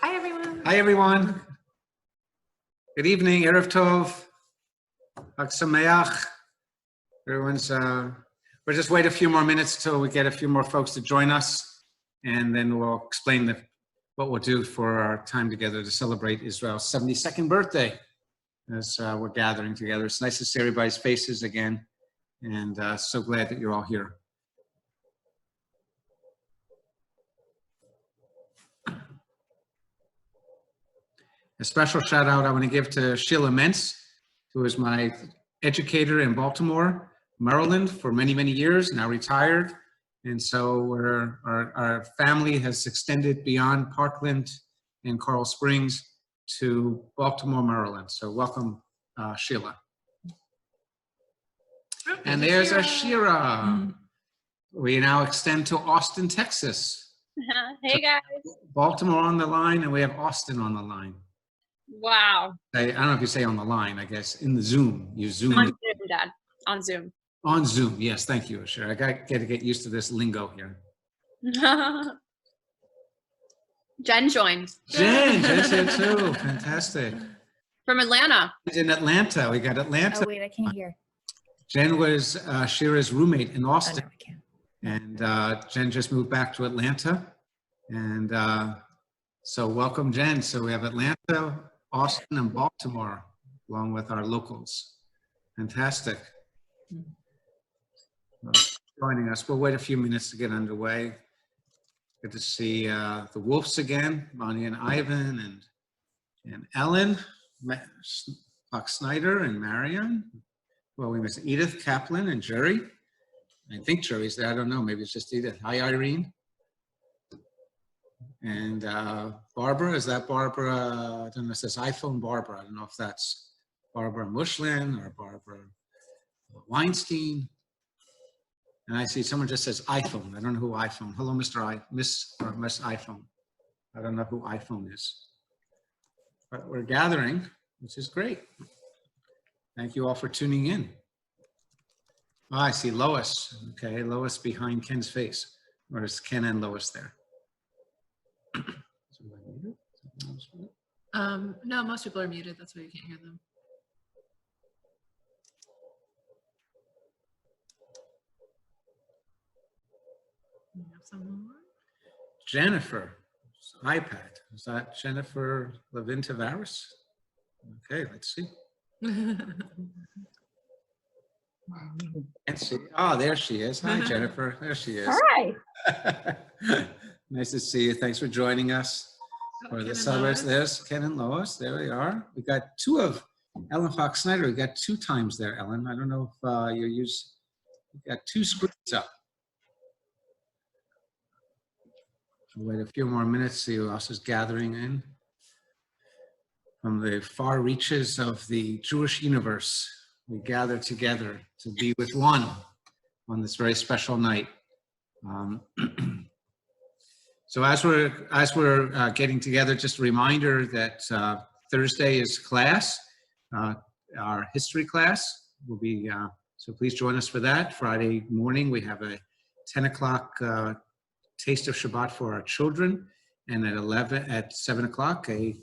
Hi, everyone. Hi, everyone. Good evening. Erev Tov. Chag Sameach. Everyone's, we'll just wait a few more minutes till we get a few more folks to join us, and then we'll explain what we'll do for our time together to celebrate Israel's 72nd birthday as we're gathering together. It's nice to see everybody's faces again, and so glad that you're all here. A special shout out I want to give to Sheila Mentz, who is my educator in Baltimore, Maryland for many, many years, now retired. And so our family has extended beyond Parkland and Coral Springs to Baltimore, Maryland. So welcome, Sheila. Okay, And there's Ashira. We now extend to Austin, Texas. Hey guys. Baltimore on the line, and we have Austin on the line. Wow. I don't know if you say on the line, I guess, in the Zoom. You Zoom. On Zoom, Dad. On Zoom. On Zoom, yes, thank you, Ashira. I got to get used to this lingo here. Jen joined. Jen's here too, fantastic. From Atlanta. In Atlanta, we got Atlanta. Oh, wait, I can't hear. Jen was Shira's roommate in Austin. Oh, no, I can't. And Jen just moved back to Atlanta. And so welcome, Jen. So we have Atlanta, Austin, and Baltimore, along with our locals. Fantastic. Joining us. We'll wait a few minutes to get underway. Good to see the Wolves again, Bonnie and Ivan and Ellen, Fox Snyder and Marion. Well, we miss Edith Kaplan and Jerry. I think Jerry's there. I don't know. Maybe it's just Edith. Hi, Irene. And Barbara, is that Barbara? I don't know. It says iPhone Barbara. I don't know if that's Barbara Mushlin or Barbara Weinstein. And I see someone just says iPhone. I don't know who iPhone. Hello, Miss iPhone. I don't know who iPhone is. But we're gathering, which is great. Thank you all for tuning in. Oh, I see Lois. Okay, Lois behind Ken's face. Or is Ken and Lois there? No, most people are muted. That's why you can't hear them. We have someone more? Jennifer, iPad. Is that Jennifer Levin Tavares? Okay, let's see. Let's see. Oh, there she is. Hi, Jennifer. There she is. Hi. Nice to see you. Thanks for joining us for the celebration. There's Ken and Lois. There we are. We got two of Ellen Fox Snyder. We got 2 times there, Ellen. I don't know if you got 2 screens up. We'll wait a few more minutes, see who else is gathering in from the far reaches of the Jewish universe. We gather together to be with one on this very special night. So as we're getting together, just a reminder that Thursday is class, our history class will be, so please join us for that. Friday morning, we have a 10 o'clock Taste of Shabbat for our children, and at 7 o'clock, a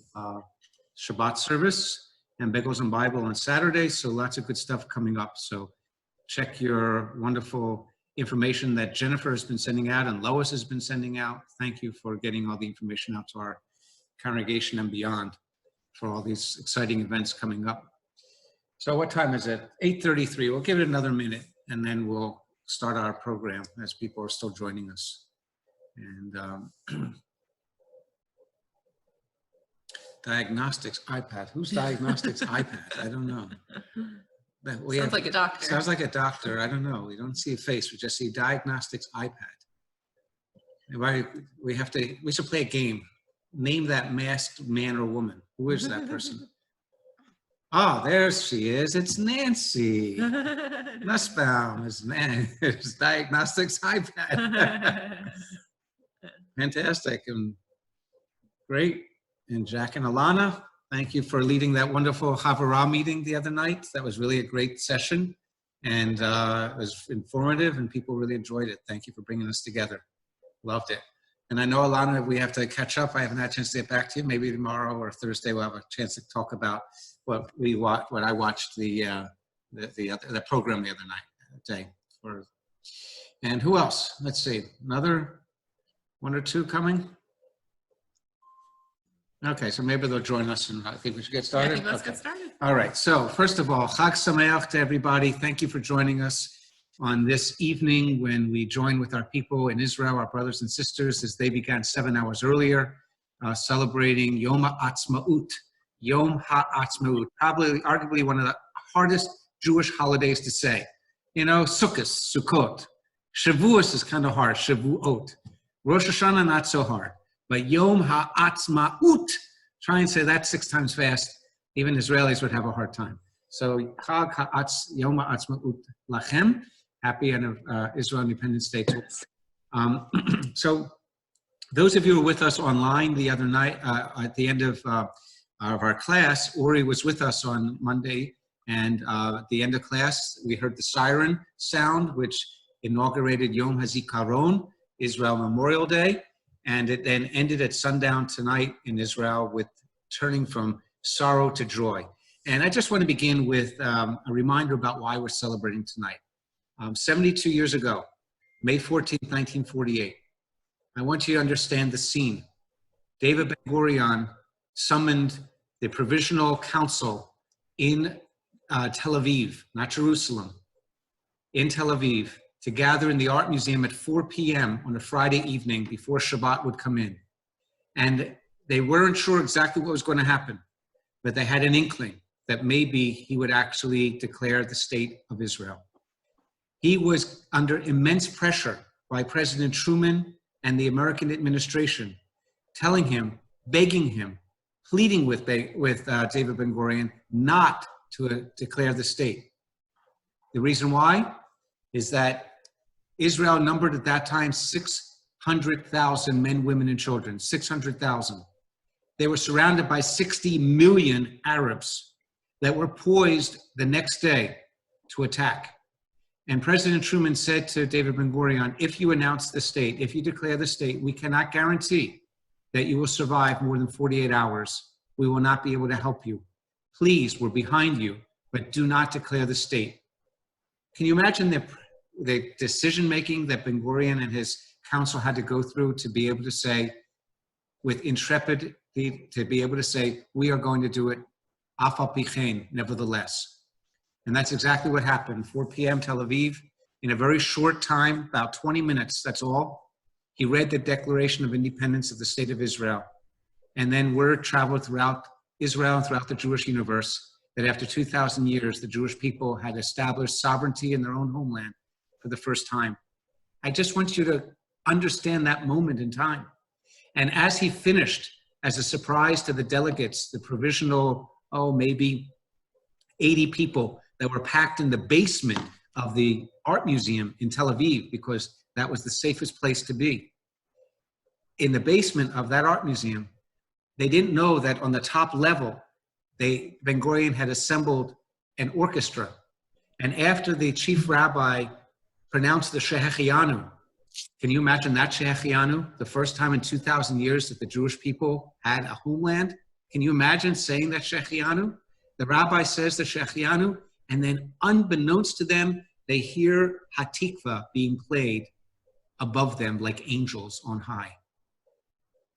Shabbat service and Bagels and Bible on Saturday. So lots of good stuff coming up. So check your wonderful information that Jennifer has been sending out and Lois has been sending out. Thank you for getting all the information out to our congregation and beyond for all these exciting events coming up. So what time is it? 8:33. We'll give it another minute and then we'll start our program as people are still joining us. And diagnostics iPad. Who's diagnostics iPad? I don't know. Sounds like a doctor. Sounds like a doctor. I don't know. We don't see a face. We just see diagnostics iPad. We should play a game. Name that masked man or woman. Who is that person? Oh, there she is. It's Nancy. Nussbaum is diagnostics iPad. Fantastic and great. And Jack and Alana, thank you for leading that wonderful Havurah meeting the other night. That was really a great session, and it was informative, and people really enjoyed it. Thank you for bringing us together. Loved it. And I know, Alana, we have to catch up. I haven't had a chance to get back to you. Maybe tomorrow or Thursday we'll have a chance to talk about what I watched the program the other day. And who else? Let's see, another one or two coming. Okay, so maybe they'll join us, and I think we should get started. Yeah, I think let's get started. All right, so first of all, Chag Sameach to everybody. Thank you for joining us on this evening when we join with our people in Israel, our brothers and sisters, as they began 7 hours earlier, celebrating Yom Ha'atzmaut. Yom Ha'atzmaut, probably arguably one of the hardest Jewish holidays to say. You know, Sukkot. Shavuos is kind of hard, Shavuot. Rosh Hashanah, not so hard. But Yom Ha'atzmaut, try and say that 6 times fast. Even Israelis would have a hard time. So Chag Yom Ha'atzmaut Lachem. Happy Israel Independence Day too. So those of you who were with us online the other night, at the end of our class, Uri was with us on Monday. And at the end of class, we heard the siren sound, which inaugurated Yom HaZikaron, Israel Memorial Day. And it then ended at sundown tonight in Israel with turning from sorrow to joy. And I just want to begin with a reminder about why we're celebrating tonight. 72 years ago, May 14, 1948, I want you to understand the scene. David Ben-Gurion summoned the Provisional Council in Tel Aviv, not Jerusalem, in Tel Aviv, to gather in the Art Museum at 4 p.m. on a Friday evening before Shabbat would come in. And they weren't sure exactly what was going to happen, but they had an inkling that maybe he would actually declare the state of Israel. He was under immense pressure by President Truman and the American administration, telling him, begging him, pleading with David Ben-Gurion not to declare the state. The reason why is that Israel numbered at that time 600,000 men, women, and children, 600,000. They were surrounded by 60 million Arabs that were poised the next day to attack. And President Truman said to David Ben-Gurion, if you announce the state, if you declare the state, we cannot guarantee that you will survive more than 48 hours. We will not be able to help you. Please, we're behind you, but do not declare the state. Can you imagine the decision-making that Ben-Gurion and his council had to go through to be able to say, with intrepidity, to be able to say, we are going to do it, af al pi chen, nevertheless. And that's exactly what happened. 4 p.m. Tel Aviv, in a very short time, about 20 minutes, that's all. He read the Declaration of Independence of the State of Israel. And then word traveled throughout Israel and throughout the Jewish universe that after 2,000 years, the Jewish people had established sovereignty in their own homeland for the first time. I just want you to understand that moment in time. And as he finished, as a surprise to the delegates, the provisional, maybe 80 people that were packed in the basement of the art museum in Tel Aviv, because that was the safest place to be. In the basement of that art museum, they didn't know that on the top level, Ben-Gurion had assembled an orchestra. And after the chief rabbi pronounced the Shehechianu, can you imagine that Shehechianu? The first time in 2,000 years that the Jewish people had a homeland. Can you imagine saying that Shehechianu? The rabbi says the Shehechianu, and then unbeknownst to them, they hear Hatikvah being played above them like angels on high.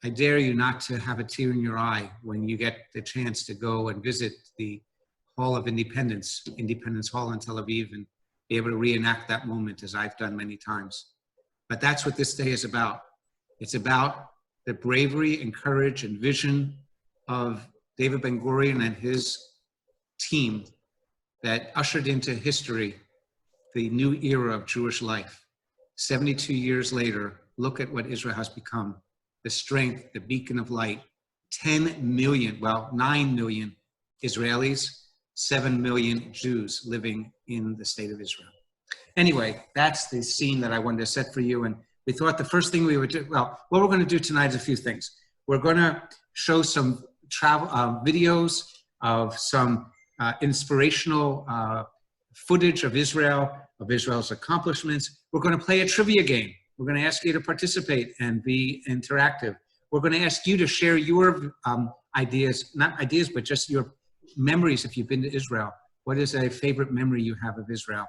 I dare you not to have a tear in your eye when you get the chance to go and visit the Hall of Independence, Independence Hall in Tel Aviv, and be able to reenact that moment as I've done many times. But that's what this day is about. It's about the bravery and courage and vision of David Ben-Gurion and his team that ushered into history the new era of Jewish life. 72 years later, look at what Israel has become. The strength, the beacon of light, 10 million, well, 9 million Israelis, 7 million Jews living in the state of Israel. Anyway, that's the scene that I wanted to set for you. And we thought the first thing we would do, well, what we're going to do tonight is a few things. We're going to show some travel videos of some inspirational footage of Israel, of Israel's accomplishments. We're going to play a trivia game. We're going to ask you to participate and be interactive. We're going to ask you to share your ideas, not ideas, but just your memories if you've been to Israel. What is a favorite memory you have of Israel?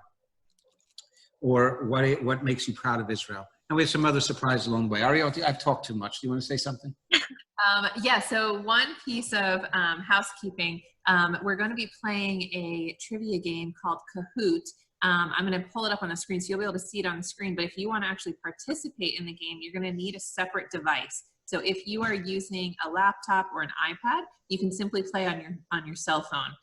Or what makes you proud of Israel? And we have some other surprises along the way. Ariel, I've talked too much. Do you want to say something? Yeah, so one piece of housekeeping, we're going to be playing a trivia game called Kahoot. I'm going to pull it up on the screen so you'll be able to see it on the screen, but if you want to actually participate in the game, you're going to need a separate device. So if you are using a laptop or an iPad, you can simply play on your cell phone.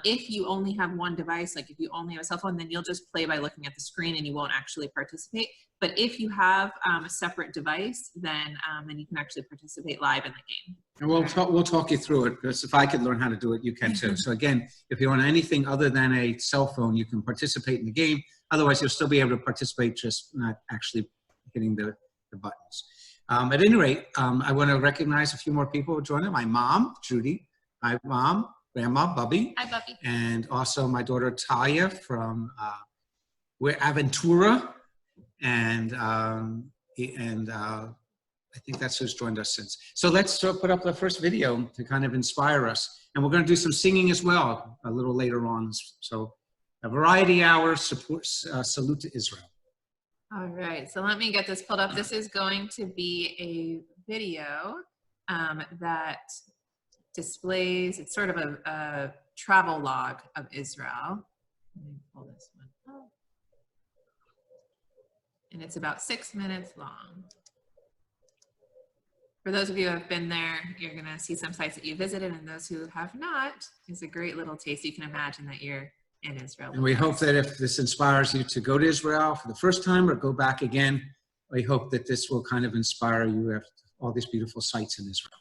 If you only have one device, like if you only have a cell phone, then you'll just play by looking at the screen and you won't actually participate. But if you have a separate device, then you can actually participate live in the game. And we'll talk you through it, because if I could learn how to do it, you can too. So again, if you're on anything other than a cell phone, you can participate in the game. Otherwise, you'll still be able to participate, just not actually hitting the buttons. At any rate, I want to recognize a few more people who joined us. My mom, Judy. Hi, Mom. Grandma, Bubby. Hi, Bubby. And also my daughter, Talia, from Aventura. And I think that's who's joined us since. So let's put up the first video to kind of inspire us. And we're going to do some singing as well a little later on. So a variety hour support, salute to Israel. All right, so let me get this pulled up. This is going to be a video that displays, it's sort of a travel log of Israel. Let me pull this one up. And it's about 6 minutes long. For those of you who have been there, you're gonna see some sites that you visited, and those who have not, it's a great little taste. You can imagine that you're in Israel. And we hope that if this inspires you to go to Israel for the first time or go back again, we hope that this will kind of inspire you after all these beautiful sites in Israel.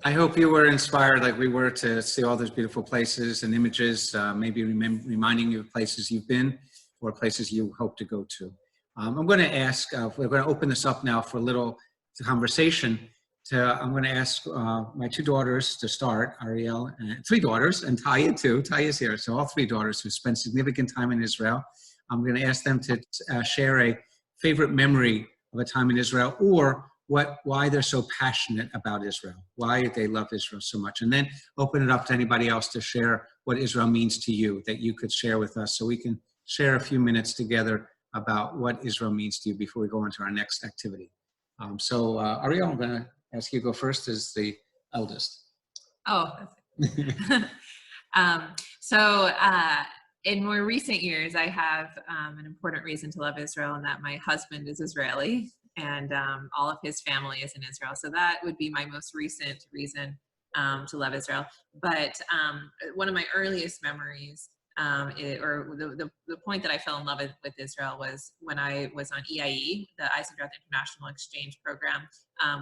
I hope you were inspired like we were to see all those beautiful places and images, maybe reminding you of places you've been or places you hope to go to. I'm going to ask, we're going to open this up now for a little conversation. I'm going to ask my two daughters to start, Ariel, and three daughters, and Taya too. Taya's here, so all three daughters who spent significant time in Israel. I'm going to ask them to share a favorite memory of a time in Israel, or why they're so passionate about Israel, why they love Israel so much, and then open it up to anybody else to share what Israel means to you that you could share with us, so we can share a few minutes together about what Israel means to you before we go into our next activity. So Ariel, I'm going to ask you to go first as the eldest. Oh, in more recent years, I have an important reason to love Israel, and that my husband is Israeli, and all of his family is in Israel. So that would be my most recent reason to love Israel. But one of my earliest memories, the point that I fell in love with Israel was when I was on EIE, the Eisendrath International Exchange Program,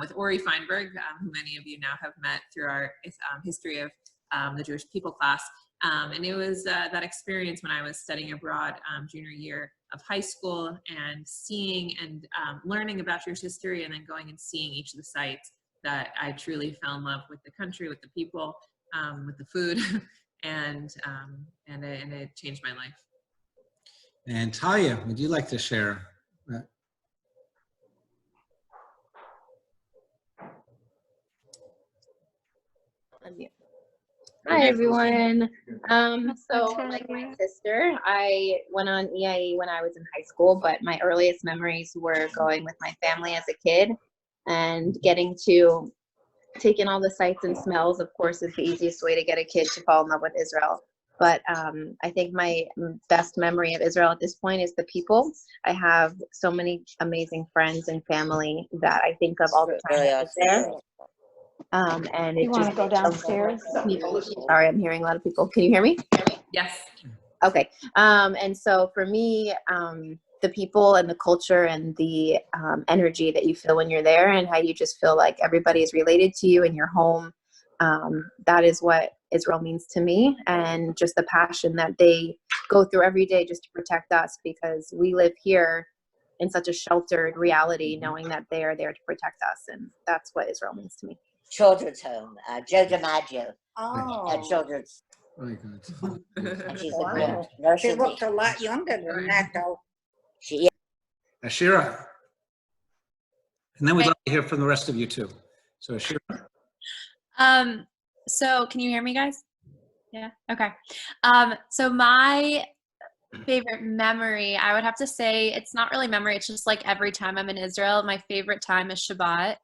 with Ori Feinberg, who many of you now have met through our history of the Jewish people class. And it was that experience when I was studying abroad junior year of high school, and seeing and learning about Jewish history, and then going and seeing each of the sites, that I truly fell in love with the country, with the people, with the food, and it changed my life. And Taya, would you like to share? Hi everyone. So like my sister, I went on EIE when I was in high school, but my earliest memories were going with my family as a kid and getting to take in all the sights and smells. Of course, is the easiest way to get a kid to fall in love with Israel. But I think my best memory of Israel at this point is the people. I have so many amazing friends and family that I think of all the time I was there. And it You want to go downstairs? Sorry, I'm hearing a lot of people. Can you hear me? Yes. Okay. And so for me, the people and the culture and the energy that you feel when you're there, and how you just feel like everybody is related to you in your home, that is what Israel means to me. And just the passion that they go through every day just to protect us, because we live here in such a sheltered reality, knowing that they are there to protect us. And that's what Israel means to me. Children's home, Joe DiMaggio, Oh, children's. Very good. And she's Wow. a good nurse. She looked a lot younger than that, though. She Ashira. And then we'd like to hear from the rest of you too. So Ashira. So can you hear me, guys? Yeah. Okay. So my favorite memory, I would have to say, it's not really memory. It's just like every time I'm in Israel, my favorite time is Shabbat.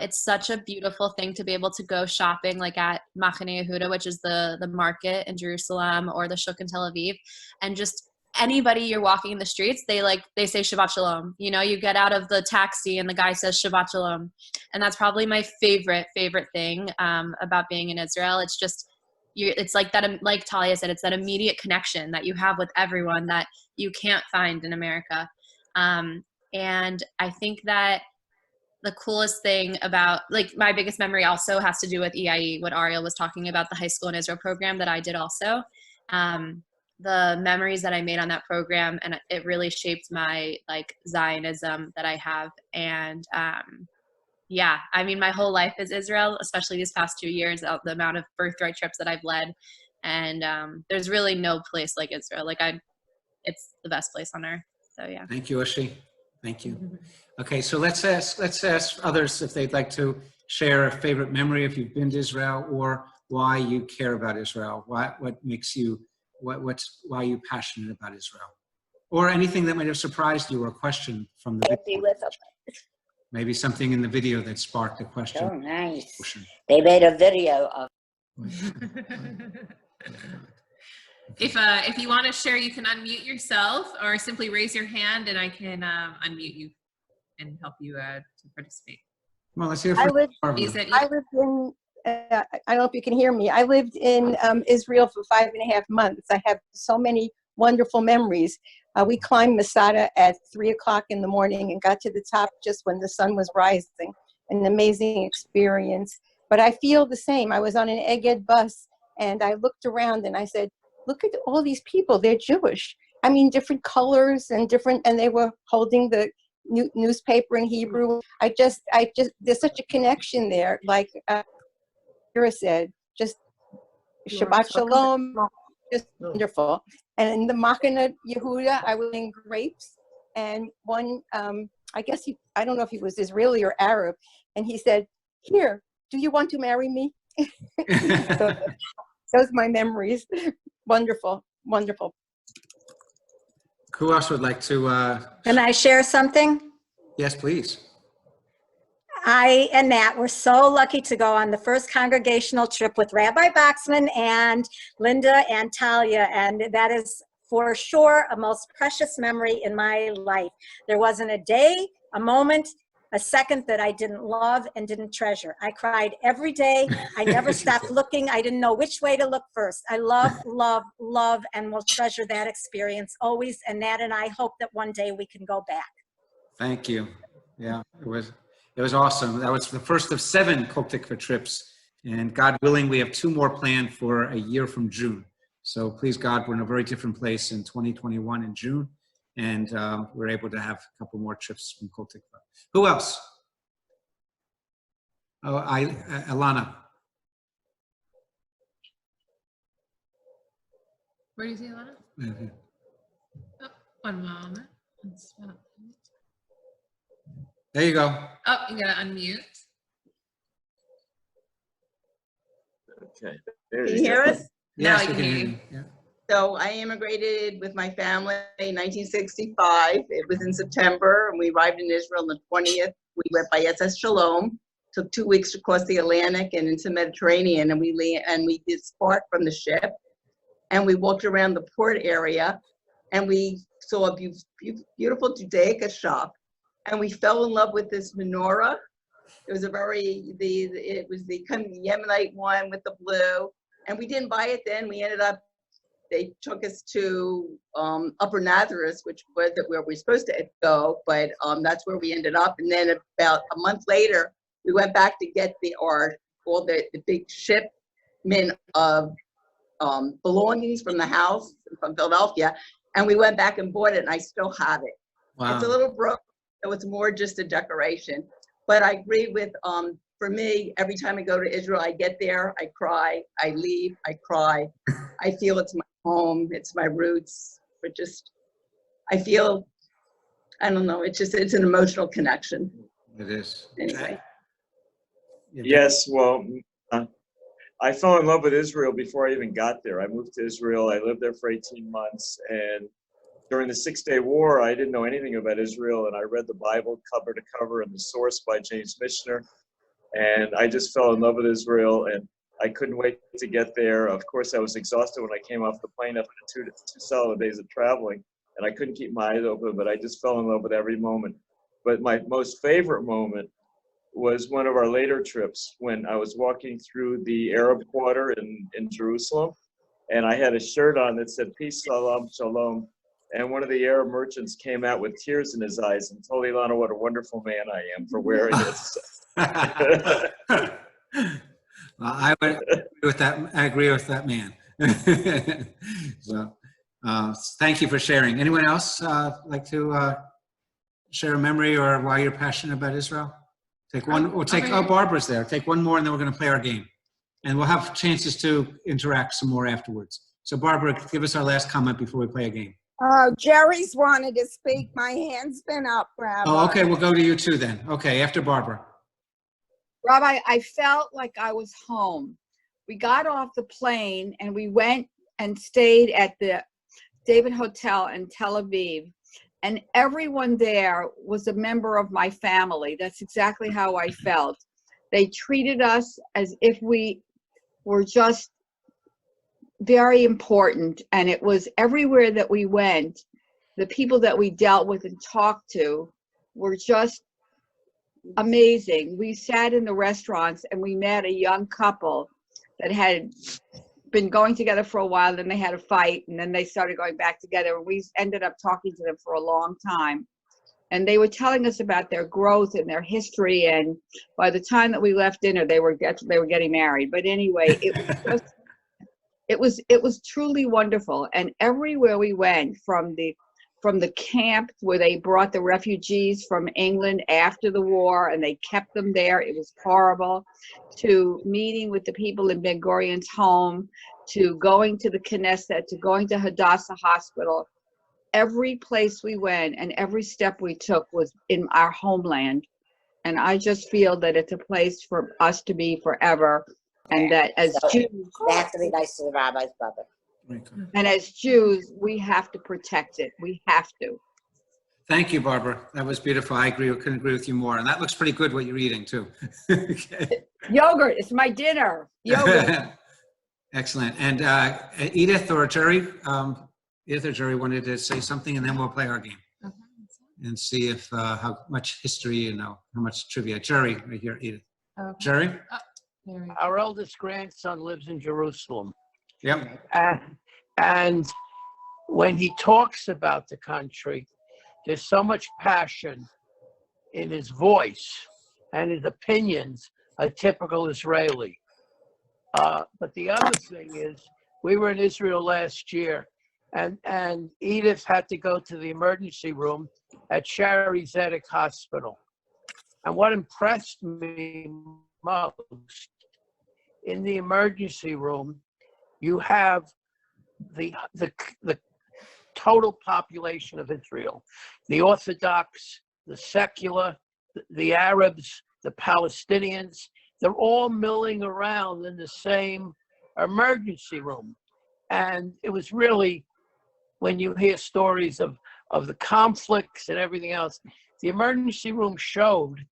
It's such a beautiful thing to be able to go shopping, like at Machane Yehuda, which is the market in Jerusalem, or the Shuk in Tel Aviv, and just anybody you're walking in the streets, they say Shabbat Shalom. You know, you get out of the taxi and the guy says Shabbat Shalom, and that's probably my favorite thing about being in Israel. It's just it's like that, like Talia said, it's that immediate connection that you have with everyone that you can't find in America. And I think that the coolest thing about, like, my biggest memory also has to do with EIE, what Ariel was talking about, the high school in Israel program that I did also. The memories that I made on that program, and it really shaped my, like, Zionism that I have. And yeah, I mean, my whole life is Israel, especially these past 2 years, the amount of birthright trips that I've led. And there's really no place like Israel. Like, it's the best place on earth. So yeah. Thank you, Ashi. Thank you. Okay, so let's ask others if they'd like to share a favorite memory if you've been to Israel, or why you care about Israel. What makes you, why are you passionate about Israel? Or anything that might have surprised you, or a question from the video. Maybe something in the video that sparked a question. so nice. They made a video of. If you want to share, you can unmute yourself, or simply raise your hand, and I can unmute you and help you to participate. Well, let's hear from Barbara. I lived in, I hope you can hear me. I lived in Israel for 5.5 months. I have so many wonderful memories. We climbed Masada at 3 o'clock in the morning and got to the top just when the sun was rising. An amazing experience. But I feel the same. I was on an Egged bus and I looked around and I said, look at all these people, they're Jewish. I mean, different colors and they were holding the newspaper in Hebrew. I just, there's such a connection there. Like Kira said, just Shabbat Shalom, just wonderful. And in the Machane Yehuda, I was in grapes, and one, I guess I don't know if he was Israeli or Arab, and he said, here, do you want to marry me? So those are my memories. Wonderful, wonderful. Who else would like to? Can I share something? Yes, please. I and Matt were so lucky to go on the first congregational trip with Rabbi Boxman and Linda and Talia, and that is for sure a most precious memory in my life. There wasn't a day, a moment, a second that I didn't love and didn't treasure. I cried every day. I never stopped looking. I didn't know which way to look first. I love, love, love, and will treasure that experience always. And Nat and I hope that one day we can go back. Thank you. Yeah, it was awesome. That was the first of 7 Kol Tikvah trips. And God willing, we have 2 more planned for a year from June. So please God, we're in a very different place in 2021 in June. And we're able to have a couple more trips from Kol Tikvah. Who else? Oh, Alana. Where do you see Alana? Mm-hmm. Oh, one moment. There you go. Oh, you gotta unmute. Okay. There Can you hear us? Now Yes, I we can hear you. Yeah. So I immigrated with my family in 1965. It was in September, and we arrived in Israel on the 20th. We went by SS Shalom. Took 2 weeks to cross the Atlantic and into the Mediterranean, and we did spark from the ship, and we walked around the port area, and we saw a beautiful Judaica shop, and we fell in love with this menorah. It was it was the kind of Yemenite one with the blue, and we didn't buy it then. We ended up, they took us to Upper Nazareth, which was where we were supposed to go, but that's where we ended up. And then about a month later, we went back to get all the big shipment of belongings from the house from Philadelphia, and we went back and bought it, and I still have it. Wow. It's a little broke, so it's more just a decoration. But I agree with, for me, every time I go to Israel, I get there, I cry, I leave, I cry. I feel it's my home, it's my roots, but just, I feel, I don't know, it's an emotional connection. It is. Anyway. Yes, well, I fell in love with Israel before I even got there. I moved to Israel. I lived there for 18 months. And during the 6-Day War, I didn't know anything about Israel. And I read the Bible cover to cover and the source by James Michener. And I just fell in love with Israel. And I couldn't wait to get there. Of course, I was exhausted when I came off the plane after 2 solid days of traveling. And I couldn't keep my eyes open, but I just fell in love with every moment. But my most favorite moment was one of our later trips when I was walking through the Arab quarter in Jerusalem, and I had a shirt on that said peace, salam, shalom, and one of the Arab merchants came out with tears in his eyes and told Ilana what a wonderful man I am for wearing it. Well, I would agree with that. I agree with that man. So, thank you for sharing. Anyone else like to share a memory or why you're passionate about Israel? Take one. We'll take. Oh, Barbara's there. Take one more, and then we're going to play our game, and we'll have chances to interact some more afterwards. So, Barbara, give us our last comment before we play a game. Jerry's wanted to speak. My hand's been up, Rabbi. Oh, okay. We'll go to you too then. Okay, after Barbara. Rabbi, I felt like I was home. We got off the plane and we went and stayed at the David Hotel in Tel Aviv. And everyone there was a member of my family. That's exactly how I felt. They treated us as if we were just very important. And it was everywhere that we went, the people that we dealt with and talked to were just amazing. We sat in the restaurants and we met a young couple that had been going together for a while, then they had a fight, and then they started going back together, and we ended up talking to them for a long time. And they were telling us about their growth and their history. And by the time that we left dinner, they were getting married. But anyway, it was truly wonderful. And everywhere we went, from the camp where they brought the refugees from England after the war and they kept them there, it was horrible, to meeting with the people in Ben Gurion's home, to going to the Knesset, to going to Hadassah Hospital. Every place we went and every step we took was in our homeland. And I just feel that it's a place for us to be forever. And that as Jews, They have to be nice to the rabbi's brother. and as Jews, we have to protect it. We have to. Thank you, Barbara. That was beautiful. I couldn't agree with you more. And that looks pretty good what you're eating too. Okay. Yogurt, it's my dinner. Yogurt. Excellent. And Edith or Jerry wanted to say something, and then we'll play our game and see if how much history you know, how much trivia. Jerry, right here, Edith. Okay. Jerry? Our eldest grandson lives in Jerusalem. Yep. And when he talks about the country, there's so much passion in his voice, and his opinions are typical Israeli. But the other thing is, we were in Israel last year, and Edith had to go to the emergency room at Shari Zedek Hospital. And what impressed me most, in the emergency room, you have the total population of Israel, the Orthodox, the secular, the Arabs, the Palestinians. They're all milling around in the same emergency room. And it was really, when you hear stories of the conflicts and everything else, the emergency room showed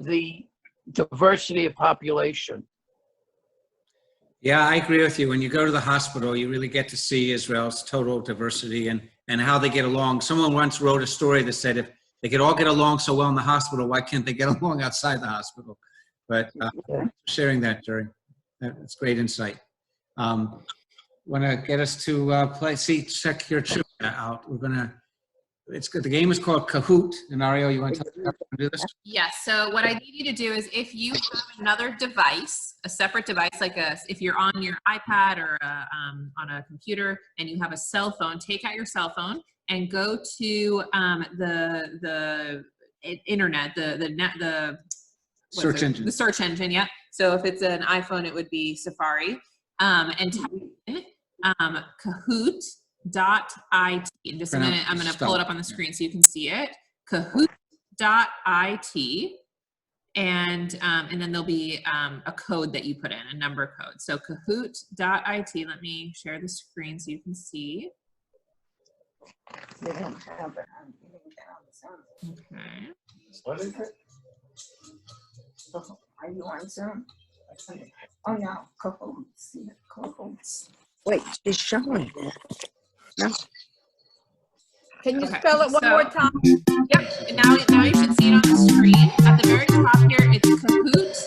the diversity of population. Yeah, I agree with you. When you go to the hospital, you really get to see Israel's total diversity and how they get along. Someone once wrote a story that said, if they could all get along so well in the hospital, why can't they get along outside the hospital? But sharing that, Jerry, that's great insight. Want to get us to check your trivia out. We're going to, it's good. The game is called Kahoot. And Ariel, you want to tell us how to do this? Yes. So what I need you to do is, if you have another device, a separate device, like if you're on your iPad or on a computer and you have a cell phone, take out your cell phone and go to the internet, the search engine. The search engine, yeah. So if it's an iPhone, it would be Safari, and type in Kahoot.it. In just a minute, I'm going to pull it up on the screen so you can see it. Kahoot.it, and then there'll be a code that you put in, a number code. So Kahoot.it. Let me share the screen so you can see. They don't have it. Okay. What is it? Are you on Zoom? Oh no, Cahoots. Cahoots. Wait, she's showing it. No. Can you spell it one more time? Yep. Now you should see it on the screen. At the very top here, it's Kahoot.it.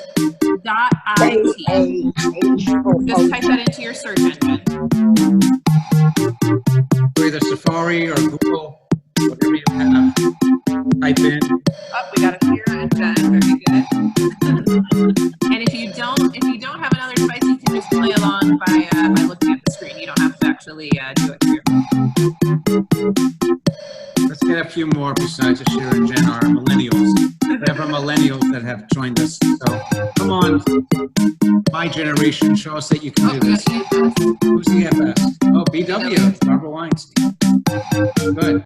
Just type that into your search engine. Either Safari or Google, whatever you have. Type in. Oh, we got it here and done. Very good. And if you don't have another device, you can just play along by looking at the screen. You don't have to actually do it here. Let's get a few more besides Ashira and Jen, our millennials. Whatever millennials that have joined us. So come on, my generation, show us that you can do this. Who's the FS? Oh, BW, Barbara Weinstein. Good.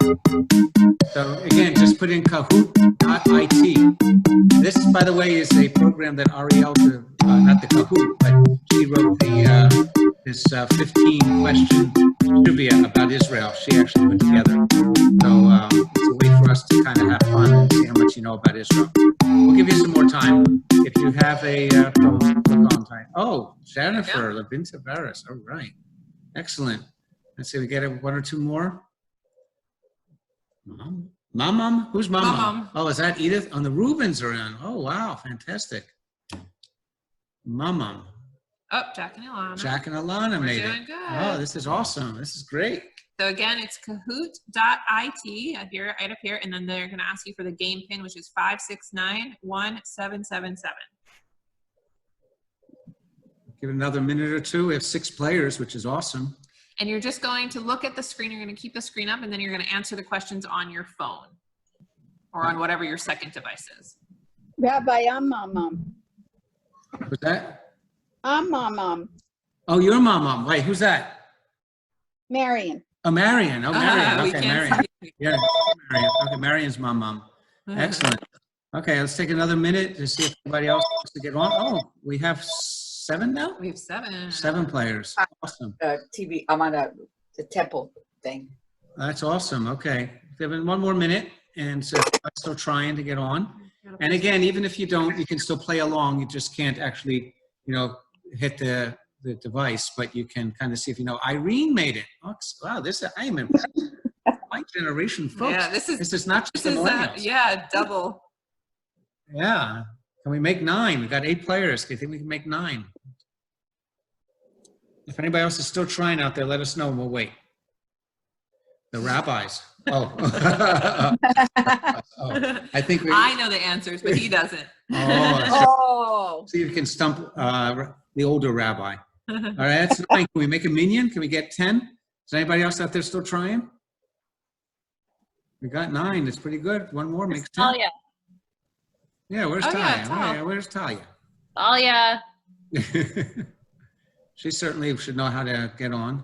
So again, just put in Kahoot.it. This, by the way, is a program that Ariel, not the Kahoot, but she wrote this 15-question trivia about Israel. She actually put together. So it's a way for us to kind of have fun and see how much you know about Israel. We'll give you some more time. If you have a click on time. Oh, Jennifer, Labinta Barris. All right. Excellent. Let's see, we get one or two more. Mom? Who's Mom? Mom. Oh, is that Edith? Oh, the Rubens are in. Oh, wow. Fantastic. Mom. Oh, Jack and Ilana. Jack and Alana made doing it. good. Oh, this is awesome. This is great. So again, it's kahoot.it here, right up here, and then they're going to ask you for the game pin, which is 5691777. Give it another minute or two. We have 6 players, which is awesome. And you're just going to look at the screen. You're going to keep the screen up, and then you're going to answer the questions on your phone or on whatever your second device is. Rabbi, I'm Mom. Who's that? I'm Mom. Oh, you're Mom. Wait, who's that? Marion. Oh, Marion. Oh, Marion. We Okay, can't Marion. see. Yeah, Marion. Okay, Marion's Mom. Excellent. Okay, let's take another minute to see if anybody else wants to get on. Oh, we have 7 now? We have 7. 7 players. Awesome. TV. I'm on the temple thing. That's awesome. Okay. Give it 1 more minute, and so I'm still trying to get on. And again, even if you don't, you can still play along. You just can't actually, hit the device, but you can kind of see if Irene made it. Oh, wow, I am impressed. My generation, folks. Yeah, this is not just the millennials. Double. Yeah. Can we make 9? We've got 8 players. Do you think we can make 9? If anybody else is still trying out there, let us know and we'll wait. The rabbis. Oh. I think I know the answers, but he doesn't. Oh. See if you can stump the older rabbi. All right, that's 9. Can we make a minion? Can we get 10? Is anybody else out there still trying? We got 9. That's pretty good. 1 more makes 10. Talia. Yeah, where's Talia? Where's Talia? Talia. She certainly should know how to get on.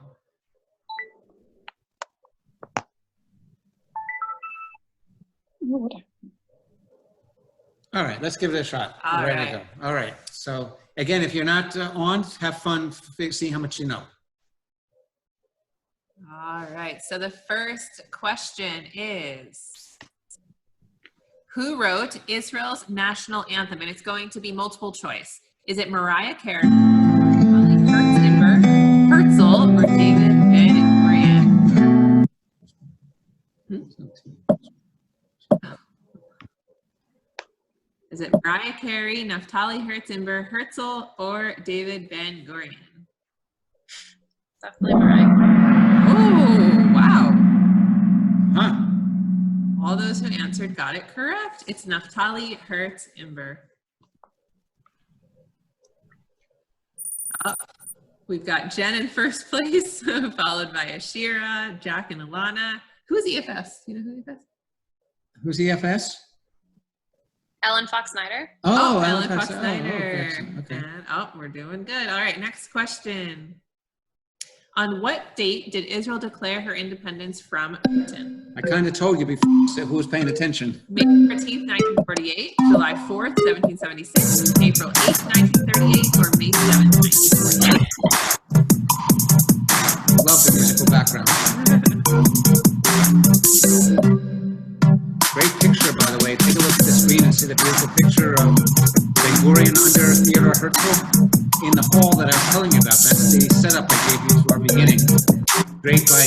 All right, let's give it a shot. We're ready to go. All right. So again, if you're not on, have fun seeing how much you know. All right. So the first question is, who wrote Israel's national anthem? And it's going to be multiple choice. Is it Mariah Carey, Herzl, or David Ben-Gurion? Is it Mariah Carey, Naftali Hertzimber, Herzl, or David Ben-Gurion? Definitely Mariah Carey. Oh, wow. Huh. All those who answered got it correct. It's Naftali Hertzimber. We've got Jen in first place, followed by Ashira, Jack, and Alana. Who's EFS? You know who EFS? Who's EFS? Ellen Fox Snyder. Oh, Ellen Fox Snyder. Okay. And, we're doing good. All right, next question. On what date did Israel declare her independence from Britain? I kind of told you before who was paying attention. May 13th, 1948, July 4th, 1776, April 8th, 1938, or May 7th, 1948. Love the musical background. Great picture, by the way. Take a look at the screen and see the beautiful picture of Ben-Gurion under Theodore Herzl in the hall that I was telling you about. That's the setup I gave you to our beginning. Draped by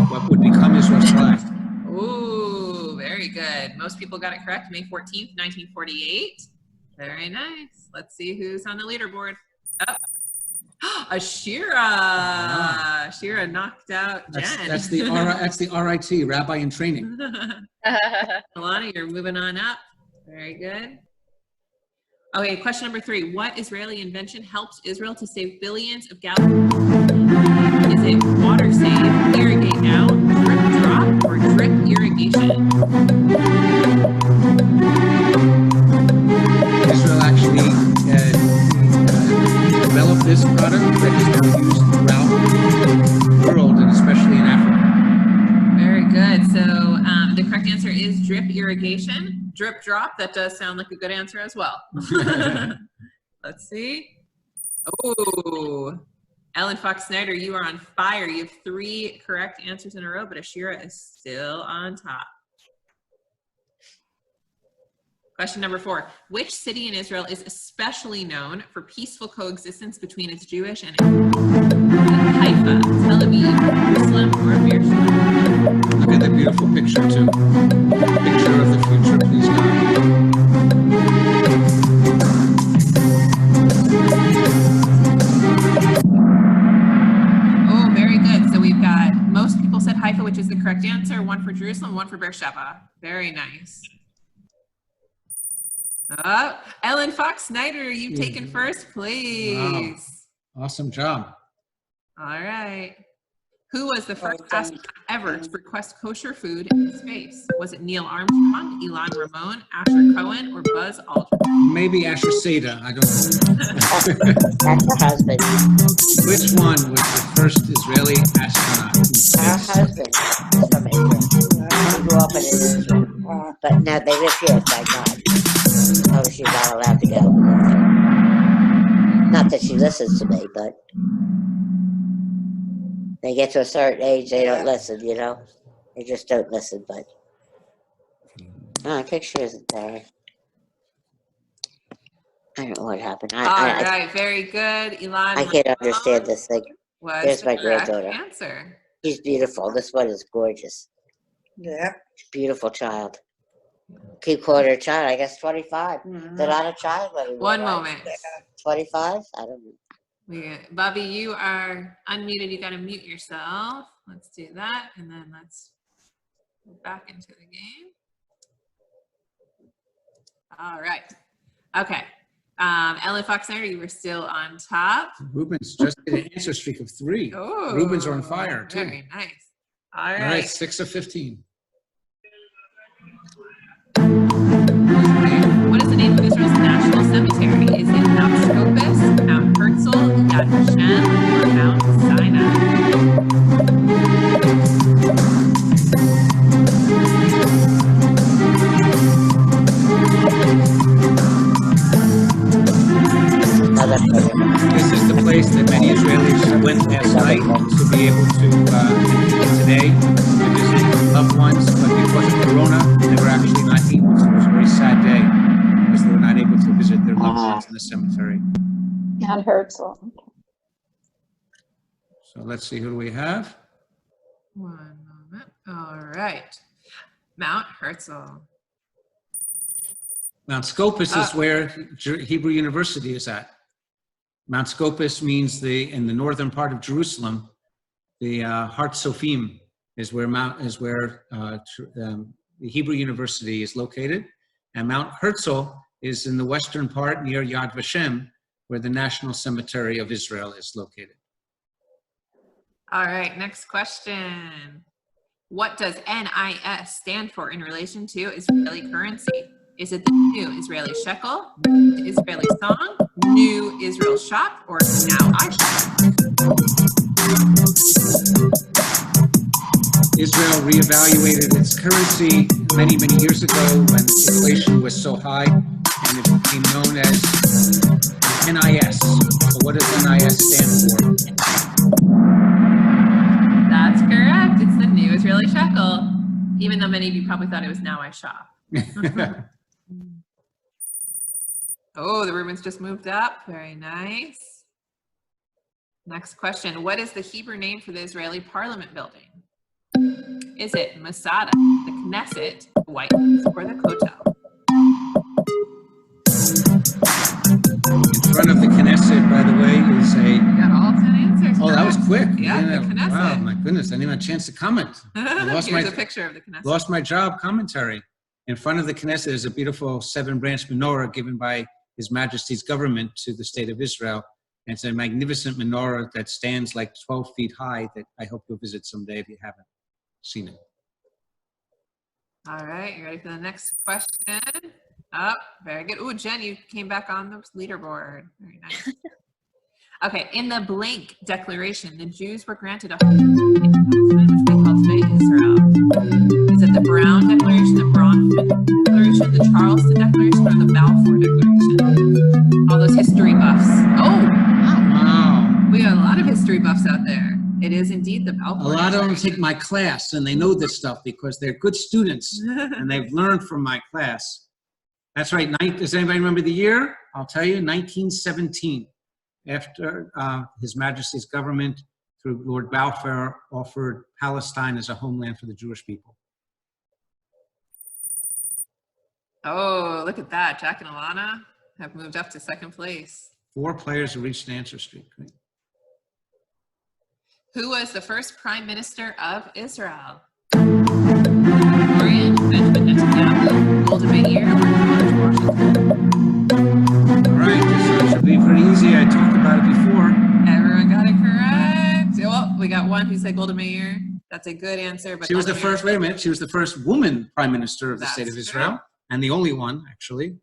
what would become Israel's flag. Ooh, very good. Most people got it correct. May 14th, 1948. Very nice. Let's see who's on the leaderboard. Ashira. Ashira knocked out Jen. That's the RIT, Rabbi in Training. Alana, you're moving on up. Very good. Okay, question number 3. What Israeli invention helps Israel to save billions of gallons? Is it water save, irrigate now, drip drop, or drip irrigation? Israel actually developed this product that is now used throughout the world, and especially in Africa. Very good. So the correct answer is drip irrigation. Drip drop, that does sound like a good answer as well. Let's see. Oh, Ellen Fox Snyder, you are on fire. You have 3 correct answers in a row, but Ashira is still on top. Question number 4. Which city in Israel is especially known for peaceful coexistence between its Jewish and Haifa, Tel Aviv, Jerusalem, or Beersheba? Look at the beautiful picture, too. Picture of the future, please, God. Jerusalem, 1 for Beersheba. Very nice. Ellen Fox Snyder, you've taken first place. Wow. Awesome job. All right. Who was the first astronaut ever to request kosher food in space? Was it Neil Armstrong, Elon Ramon, Asher Cohen, or Buzz Aldrin? Maybe Asher Seda. I don't know. That's her husband. Which one was the first Israeli astronaut in Her space? husband is from Israel. He grew up in Israel. But no, they live here, thank God. Oh, she's not allowed to go. Not that she listens to me, but they get to a certain age, they don't listen, you know? They just don't listen, but... Oh, the picture isn't there. I don't know what happened. All right, very good. Elon I can't understand this thing. There's the my correct granddaughter. answer. She's beautiful. This one is gorgeous. Yeah. Beautiful child. Keep calling her a child. I guess 25. They're not a child anymore. One right? moment. 25? I don't know. Bobby, you are unmuted. You got to mute yourself. Let's do that, and then let's go back into the game. All right. Okay. Ellen Fox Snyder, you were still on top. Ruben's just did an answer streak of 3. Oh, Rubens are on fire, too. Very nice. All right. All right, 6 of 15. What is the name of Israel's national cemetery? Is it Mount Scopus, Mount Herzl, Yad Vashem, or Mount Sinai? This is the place that many Israelis went last night to be able to, today, to visit loved ones, but because of Corona, they were actually not able to. It was a very sad day because they were not able to visit their loved ones in the cemetery. Not Herzl. So let's see, who do we have? One moment. All right. Mount Herzl. Mount Scopus is where Hebrew University is at. Mount Scopus means in the northern part of Jerusalem, the Har Tzofim is where the Hebrew University is located, and Mount Herzl is in the western part near Yad Vashem, where the National Cemetery of Israel is located. All right, next question. What does NIS stand for in relation to Israeli currency? Is it the new Israeli shekel, the Israeli song, new Israel shop, or now I shop? Israel reevaluated its currency many, many years ago when inflation was so high, and it became known as NIS. So what does NIS stand for? That's correct. It's the new Israeli shekel, even though many of you probably thought it was now I shop. Oh, the Rubens just moved up. Very nice. Next question. What is the Hebrew name for the Israeli parliament building? Is it Masada, the Knesset, the White House, or the Kotel? In front of the Knesset, by the way, is a... You got all 10 answers. Oh, that was quick. Yeah, the Knesset. Wow, my goodness, I didn't have a chance to comment. Here's a picture of the Knesset. Lost my job commentary. In front of the Knesset is a beautiful 7-branch menorah given by His Majesty's government to the state of Israel. And it's a magnificent menorah that stands like 12 feet high that I hope you'll visit someday if you haven't seen it. All right, you ready for the next question? Oh, very good. Oh, Jen, you came back on the leaderboard. Very nice. Okay, in the blank declaration, the Jews were granted a which we call today Israel. Is it the Brown Declaration, the Bronfman Declaration, the Charleston Declaration, or the Balfour Declaration? All those history buffs. Oh, wow. We got a lot of history buffs out there. It is indeed the Balfour. A lot of them take my class and they know this stuff because they're good students and they've learned from my class. That's right. Does anybody remember the year? I'll tell you, 1917. After His Majesty's government, through Lord Balfour, offered Palestine as a homeland for the Jewish people. Oh, look at that. Jack and Alana have moved up to second place. 4 players have reached the answer streak. Right? Who was the first prime minister of Israel? Orion, Benjamin Netanyahu, Golda Meir, or George Washington? All right, this should be pretty easy. I talked about it before. Everyone got it correct. Well, we got one who said Golda Meir. That's a good answer. But She was the Golda Meir- first, wait a minute, she was the first woman prime minister of the state of That's Israel, true. and the only one, actually.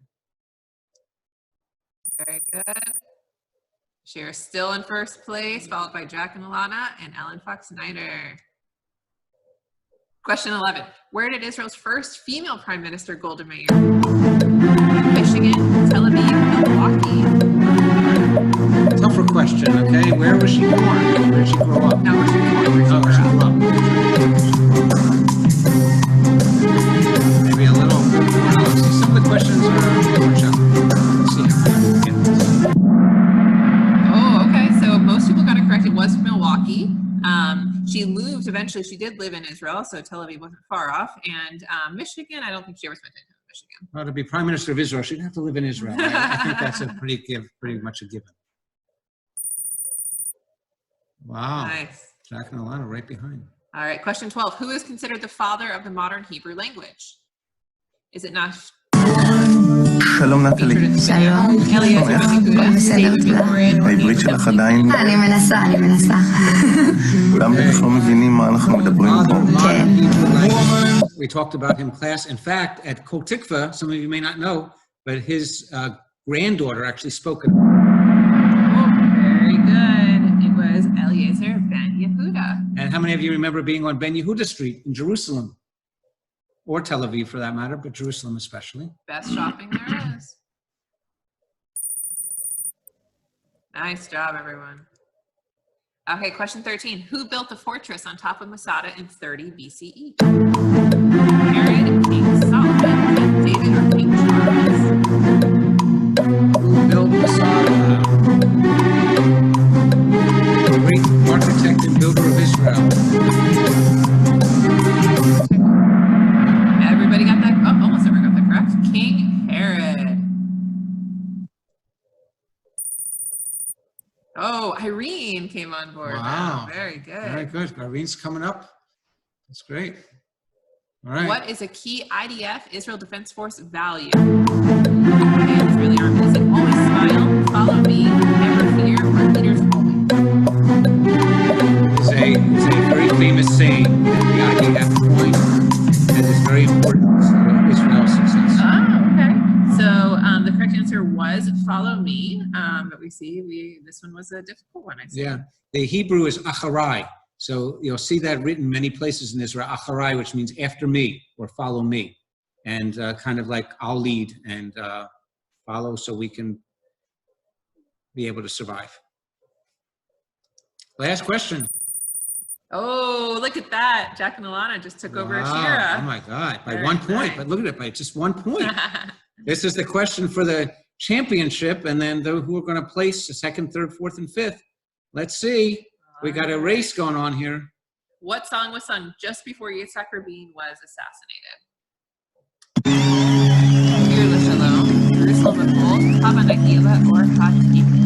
Very good. Cher's still in first place, followed by Jack and Alana and Ellen Fox-Snyder. Question 11. Where did Israel's first female prime minister Golda Meir? Michigan, Tel Aviv, Milwaukee. Tougher question, okay? Where was she born? Where did she grow up? No, where she grew up. Oh, where she grew up. Maybe a little, well, see, some of the questions are different, shall we? Let's see how we get this. Oh, okay. So most people got it correct. It was Milwaukee. She moved eventually. She did live in Israel, so Tel Aviv wasn't far off. And Michigan, I don't think she ever spent time in Michigan. Well, to be prime minister of Israel, she'd have to live in Israel. I think that's a pretty much a given. Wow. Nice. Jack and Alana right behind. All right. Question 12. Who is considered the father of the modern Hebrew language? Is it not? שלום נטלי. העברית שלך עדיין... אני מנסה. כולם בטח לא מבינים מה אנחנו מדברים פה. We talked about him in class. In fact, at Kol Tikvah, some of you may not know, but his granddaughter actually spoke it. Very good. It was Eliezer ben Yehuda. And how many of you remember being on Ben Yehuda Street in Jerusalem? Or Tel Aviv for that matter, but Jerusalem especially. Best shopping there is. Nice job, everyone. Okay, question 13. Who built the fortress on top of Masada in 30 BCE? Herod, King Solomon, King David, or King Charles? Who built Masada? The great architect and builder of Israel. Everybody got that? Oh, almost everyone got that correct. King Herod. Oh, Irene came on board. Wow. Very good. Very good. Irene's coming up. That's great. All right. What is a key IDF Israel Defense Force value? It's really army. Is it always smile, follow me, never fear, or leaders always? It's a very famous saying that the IDF point that is very important to Israel's success. Oh, okay. So the correct answer was follow me. But we see this one was a difficult one, I see. Yeah. The Hebrew is acharai. So you'll see that written many places in Israel, acharai, which means after me or follow me. And kind of like I'll lead and follow so we can be able to survive. Last question. Oh, look at that. Jack and Alana just took over Wow. Ashira. Oh my God, by Very 1 point. nice. But look at it, by just 1 point. This is the question for the championship, and then who are going to place the second, third, fourth, and fifth. Let's see. We got a race going on here. What song was sung just before Yitzhak Rabin was assassinated? Shir L'Shalom, Jerusalem of Gold, Hava Nagila, or Kol Tikvah?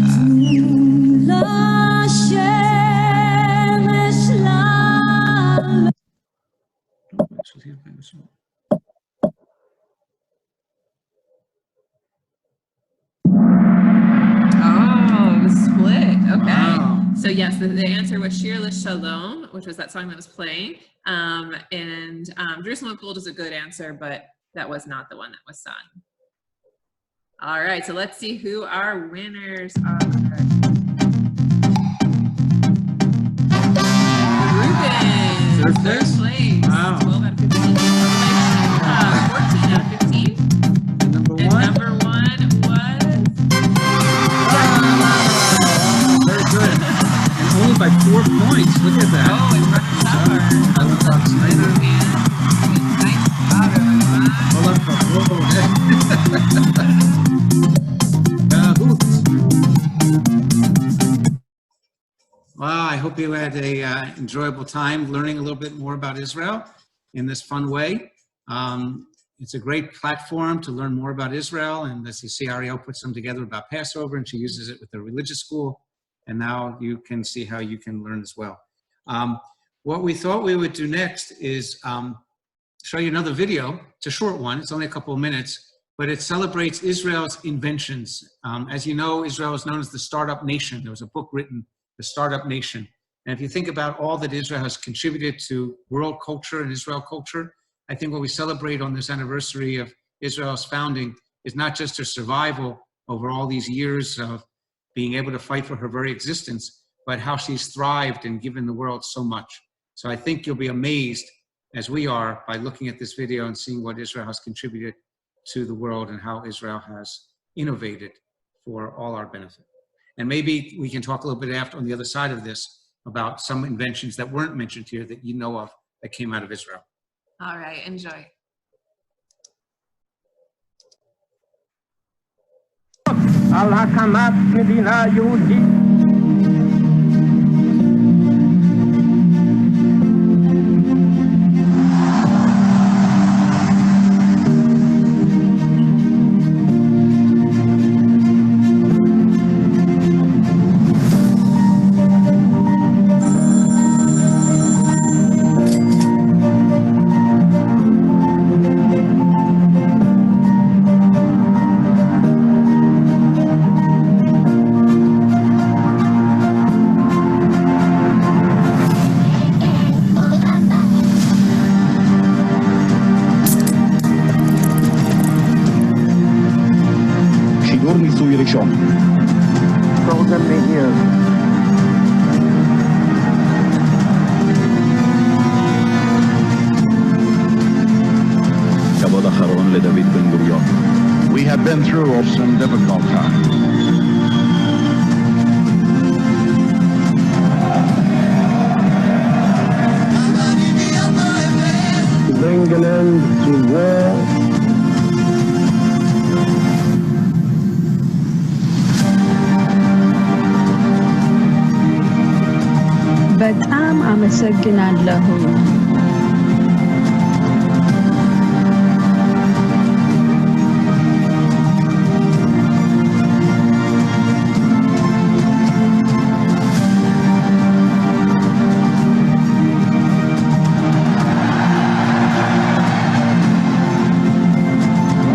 Oh, it was split. Okay. Wow. So yes, the answer was Shir L'Shalom, which was that song that was playing. Jerusalem of Gold is a good answer, but that was not the one that was sung. All right, so let's see who our winners are. Ruben, Third third place? place. Wow. 12 out of 15. 14 out of 15. Number And one. number one was... Very good. And only by 4 points. Look at that. Oh, it's Ruben Ellen Fox-Snyder. Nice job, everyone. Hold on. Wow, I hope you had a enjoyable time learning a little bit more about Israel in this fun way. It's a great platform to learn more about Israel, and as you see, Ariel puts them together about Passover, and she uses it with the religious school, and now you can see how you can learn as well. What we thought we would do next is show you another video. It's a short one. It's only a couple of minutes, but it celebrates Israel's inventions. As you know, Israel is known as the startup nation. There was a book written, The Startup Nation. And if you think about all that Israel has contributed to world culture and Israel culture, I think what we celebrate on this anniversary of Israel's founding is not just her survival over all these years of being able to fight for her very existence, but how she's thrived and given the world so much. So I think you'll be amazed, as we are, by looking at this video and seeing what Israel has contributed to the world and how Israel has innovated for all our benefit. And maybe we can talk a little bit after on the other side of this about some inventions that weren't mentioned here that you know of that came out of Israel. All right, enjoy. על הקמת מדינה יהודית. We have been through some difficult times. To bring an end to war. በጣም አመሰግናለሁ።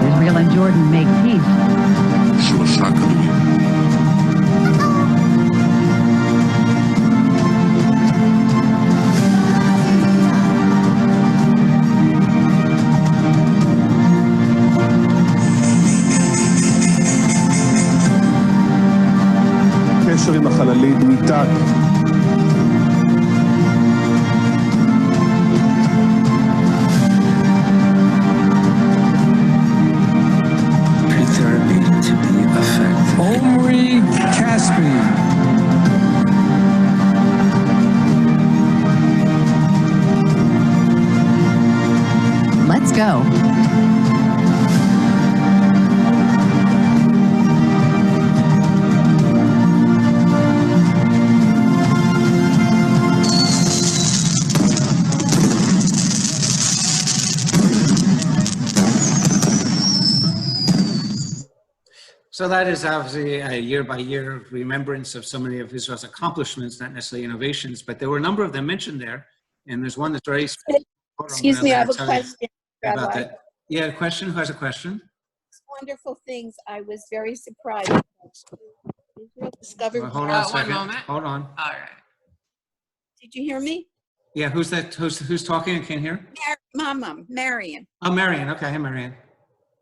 Israel and Jordan make peace. הקשר עם החללית ניתק. Pre-therapy to be effective. Omri Caspi. Let's go. So that is obviously a year-by-year remembrance of so many of Israel's accomplishments, not necessarily innovations, but there were a number of them mentioned there. And there's one that's very special. Excuse me, I have a question, About Rabbi. that. Yeah, a question? Who has a question? Wonderful things. I was very surprised. Israel discovered. Well, hold on a One second. moment. Hold on. All right. Did you hear me? Yeah, who's that? Who's talking? I can't hear. Mama, Marion. Oh, Marion. Okay, hey, Marion.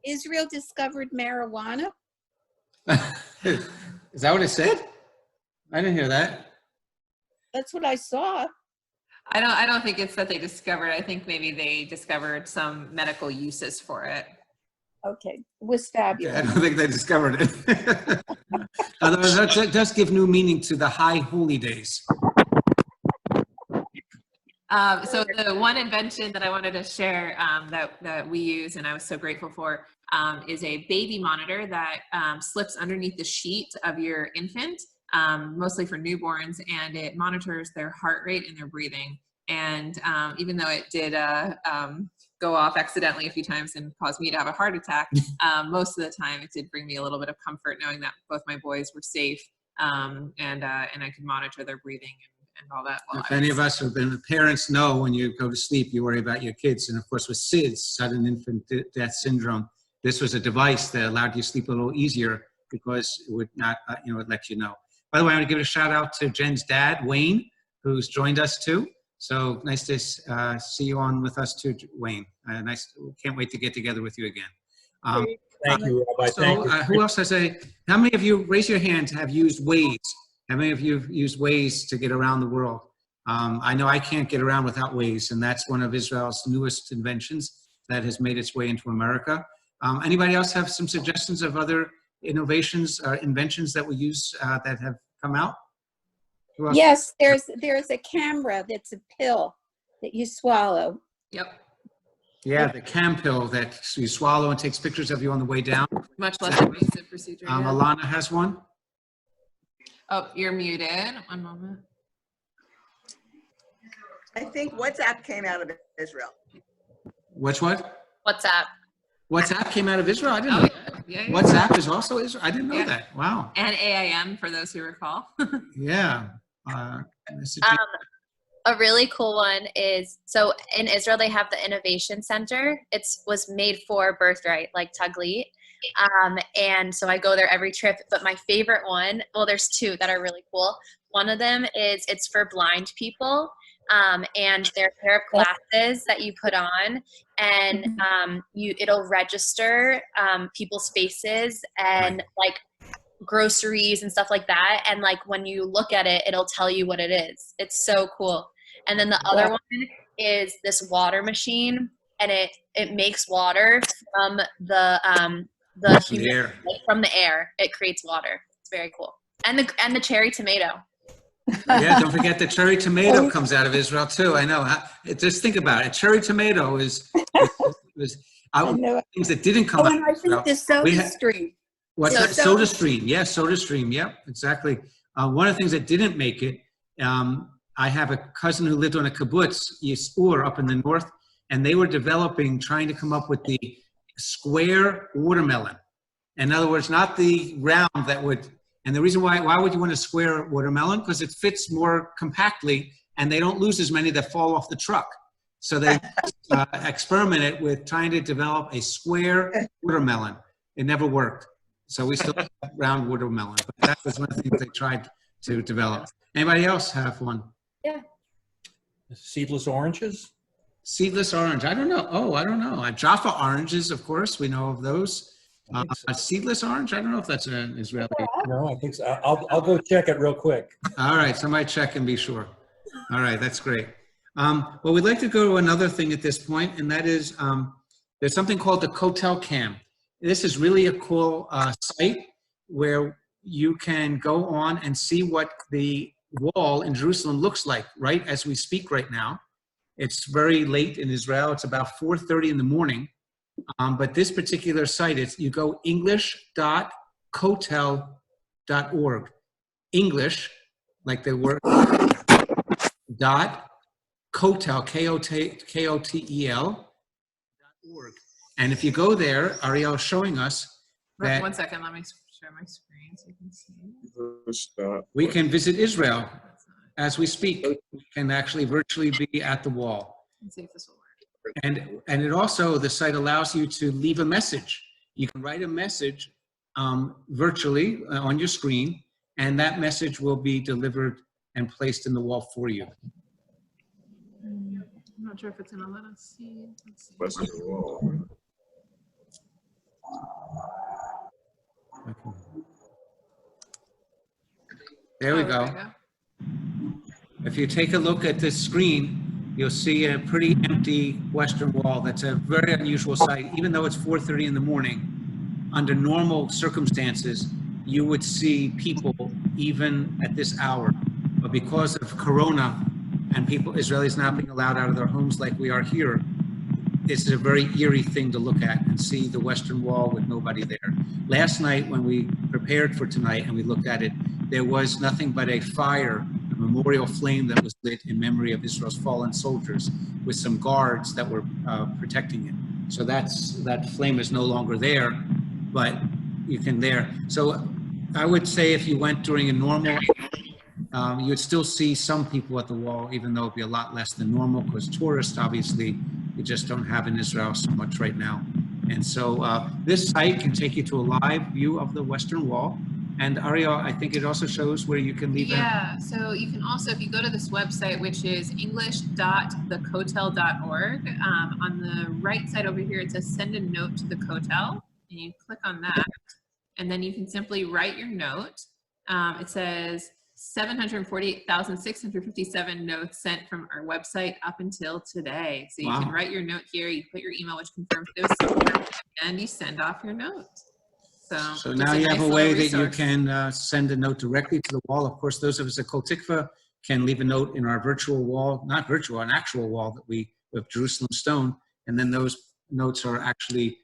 Israel discovered marijuana. Is that what it said? I didn't hear that. That's what I saw. I don't think it's that they discovered. I think maybe they discovered some medical uses for it. Okay, it was fabulous. I don't think they discovered it. Although that does give new meaning to the high holy days. So the one invention that I wanted to share that we use, and I was so grateful for, is a baby monitor that slips underneath the sheet of your infant, mostly for newborns, and it monitors their heart rate and their breathing. And even though it did go off accidentally a few times and cause me to have a heart attack, most of the time it did bring me a little bit of comfort knowing that both my boys were safe, and I could monitor their breathing and all that. If any of us have been parents know when you go to sleep, you worry about your kids. And of course, with SIDS, sudden infant death syndrome, this was a device that allowed you to sleep a little easier because it would not, it let you know. By the way, I want to give a shout out to Jen's dad, Wayne, who's joined us too. So nice to see you on with us too, Wayne. Can't wait to get together with you again. Thank you, Rabbi. Thank you. Who else has how many of you, raise your hand, have used Waze? How many of you have used Waze to get around the world? I know I can't get around without Waze, and that's one of Israel's newest inventions that has made its way into America. Anybody else have some suggestions of other innovations or inventions that we use that have come out? Yes, there's a camera that's a pill that you swallow. Yep. Yeah, the cam pill that you swallow and takes pictures of you on the way down. Much less invasive procedure. Yeah. Alana has one. Oh, you're muted. One moment. I think WhatsApp came out of Israel. Which what? WhatsApp. WhatsApp came out of Israel? I didn't know that. Yeah. WhatsApp is also Israel? I didn't know that. Wow. And AIM, for those who recall. Yeah. A really cool one is, so in Israel, they have the Innovation Center. It was made for Birthright, like Taglit. And so I go there every trip, but my favorite one, well, there's two that are really cool. One of them is, it's for blind people. And they're a pair of glasses that you put on, and it'll register people's faces and like groceries and stuff like that. And like when you look at it, it'll tell you what it is. It's so cool. And then the other one is this water machine, and it makes water from the air. From the air. It creates water. It's very cool. And the cherry tomato. Yeah, don't forget the cherry tomato comes out of Israel too. I know. Just think about it. Cherry tomato is things that didn't come out and I think the Soda Stream. What's that? Soda Stream. Yeah, Soda Stream. Yep, exactly. One of the things that didn't make it, I have a cousin who lived on a kibbutz, Yisur, up in the north, and they were trying to come up with the square watermelon. In other words, not the round that would, and the reason why would you want a square watermelon? Because it fits more compactly, and they don't lose as many that fall off the truck. So they experimented with trying to develop a square watermelon. It never worked. So we still have round watermelon. But that was one of the things they tried to develop. Anybody else have one? Yeah. Seedless oranges? Seedless orange. I don't know. Oh, I don't know. Jaffa oranges, of course. We know of those. Seedless orange? I don't know if that's an Israeli. No, I think so. I'll go check it real quick. All right. Somebody check and be sure. All right. That's great. Well, we'd like to go to another thing at this point, and that is there's something called the Kotel Cam. This is really a cool site where you can go on and see what the wall in Jerusalem looks like right as we speak right now. It's very late in Israel. It's about 4:30 in the morning. But this particular site, you go english.kotel.org. English, like the word, .kotel, K-O-T-E-L.org. And if you go there, Ariel is showing us that. 1 second, let me share my screen so you can see. We can visit Israel as we speak. We can actually virtually be at the wall. Let's see if this will work. And it also, the site allows you to leave a message. You can write a message virtually on your screen, and that message will be delivered and placed in the wall for you. I'm not sure if it's gonna let us see. Let's see. There we go. If you take a look at this screen, you'll see a pretty empty western wall. That's a very unusual sight. Even though it's 4:30 in the morning, under normal circumstances, you would see people even at this hour. But because of Corona and Israelis not being allowed out of their homes like we are here, it's a very eerie thing to look at and see the western wall with nobody there. Last night when we prepared for tonight and we looked at it, there was nothing but a fire, a memorial flame that was lit in memory of Israel's fallen soldiers with some guards that were protecting it. So that flame is no longer there, but you can there. So I would say if you went during a normal you would still see some people at the wall, even though it'd be a lot less than normal, because tourists, obviously, we just don't have in Israel so much right now. And so this site can take you to a live view of the Western Wall. And Ariel, I think it also shows where you can leave Yeah, so you can also, if you go to this website, which is english.thekotel.org, on the right side over here, it says send a note to the Kotel, and you click on that, and then you can simply write your note. It says 748,657 notes sent from our website up until today. So you can write your note here, you put your email, which confirms those, and you send off your note. So now you have a way that you can send a note directly to the wall. Of course, those of us at Kol Tikvah can leave a note in our virtual wall, not virtual, an actual wall that we with Jerusalem stone, and then those notes are actually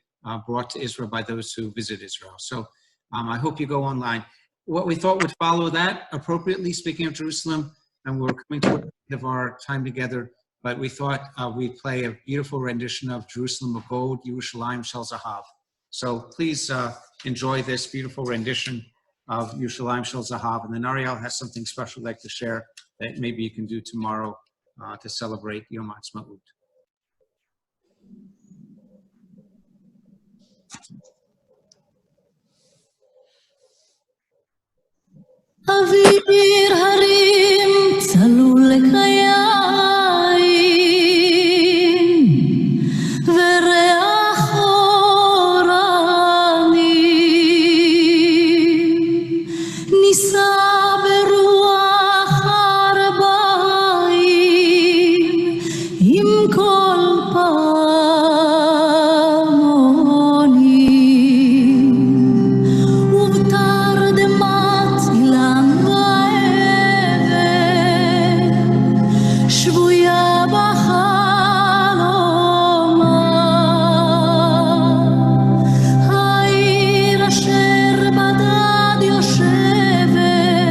brought to Israel by those who visit Israel. So I hope you go online. What we thought would follow that appropriately, speaking of Jerusalem, and we're coming to the end of our time together, but we thought we'd play a beautiful rendition of Jerusalem of Gold, Yerushalayim Shel Zahav. So please enjoy this beautiful rendition of Yerushalayim Shel Zahav. And then Ariel has something special I'd like to share that maybe you can do tomorrow to celebrate Yom Ha'atzmaut. אוויר הרים צלול לחיים וריח אורני נישא ברוח ארבעים עם כל פעמונים ובתרדמת אילן ואבן שבויה בחלומה העיר אשר בדד יושבת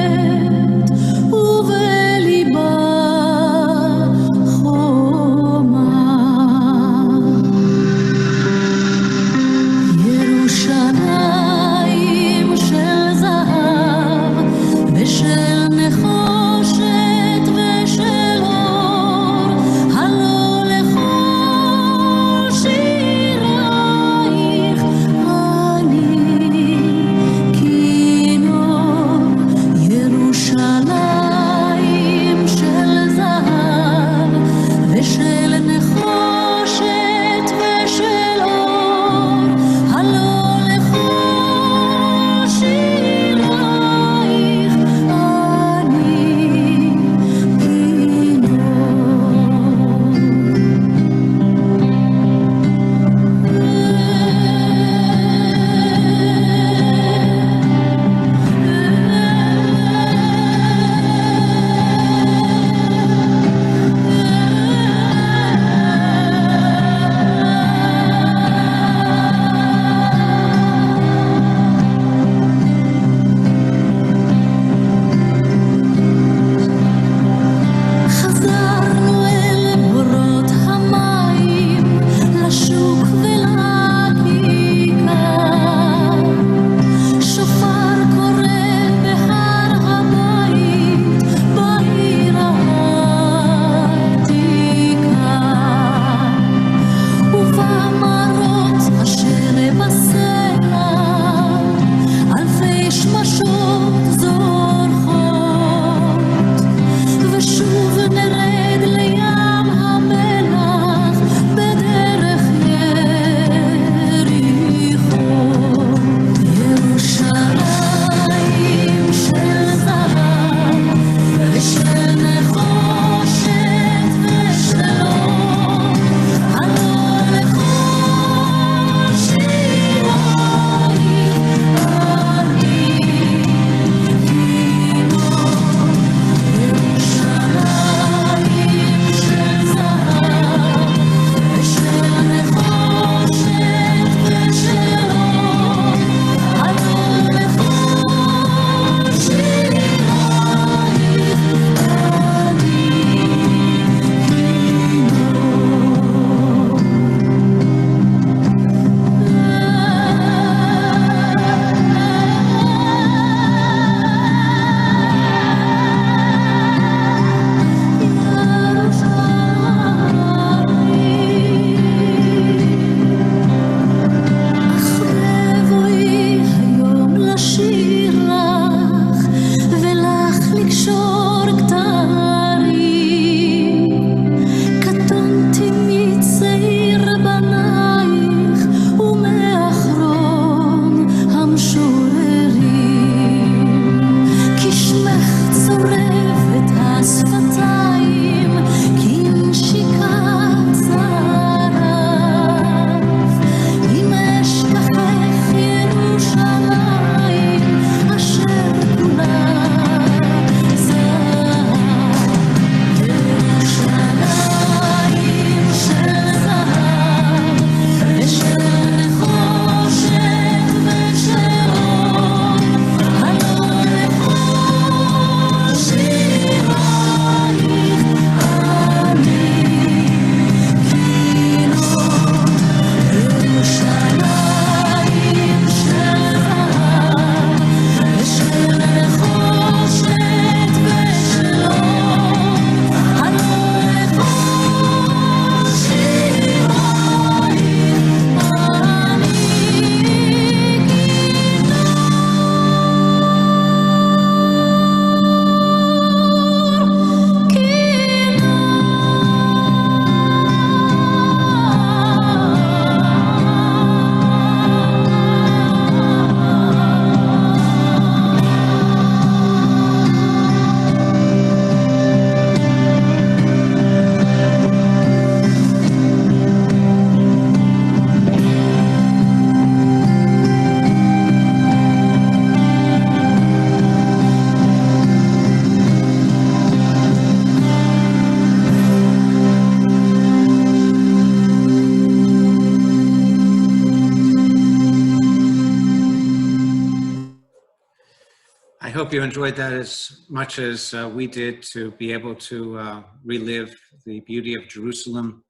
I hope you enjoyed that as much as we did, to be able to relive the beauty of Jerusalem.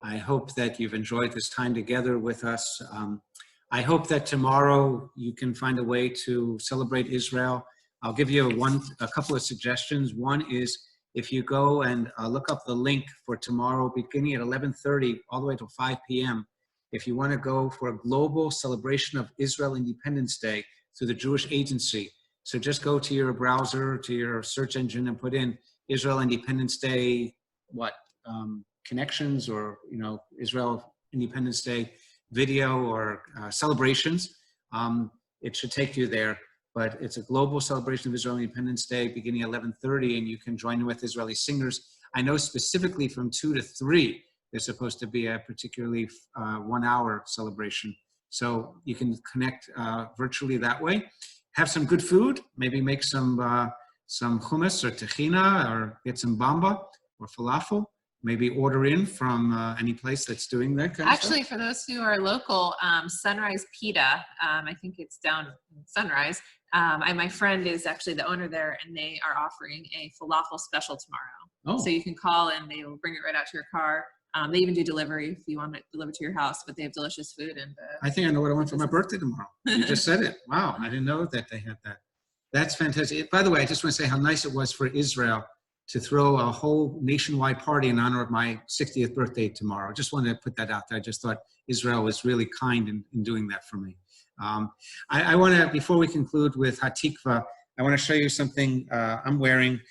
I hope that you've enjoyed this time together with us. I hope that tomorrow you can find a way to celebrate Israel. I'll give you a couple of suggestions. One is, if you go and look up the link for tomorrow, beginning at 11:30 all the way till 5 p.m., if you want to go for a global celebration of Israel Independence Day through the Jewish Agency. So just go to your browser, to your search engine, and put in Israel Independence Day, connections, or, Israel Independence Day video or celebrations. It should take you there. But it's a global celebration of Israel Independence Day beginning at 11:30, and you can join with Israeli singers. I know specifically from 2 to 3, there's supposed to be a particularly 1-hour celebration. So you can connect virtually that way. Have some good food, maybe make some hummus or tahina, or get some bamba or falafel. Maybe order in from any place that's doing that kind of stuff. Actually, for those who are local, Sunrise Pita, I think it's down in Sunrise. My friend is actually the owner there, and they are offering a falafel special tomorrow. Oh. So you can call and they will bring it right out to your car. They even do delivery if you want it delivered to your house, but they have delicious food. And I think I know what I want for my birthday tomorrow. You just said it. Wow, I didn't know that they had that. That's fantastic. By the way, I just want to say how nice it was for Israel to throw a whole nationwide party in honor of my 60th birthday tomorrow. Just wanted to put that out there. I just thought Israel was really kind in doing that for me. I want to, before we conclude with Hatikva, I want to show you something I'm wearing.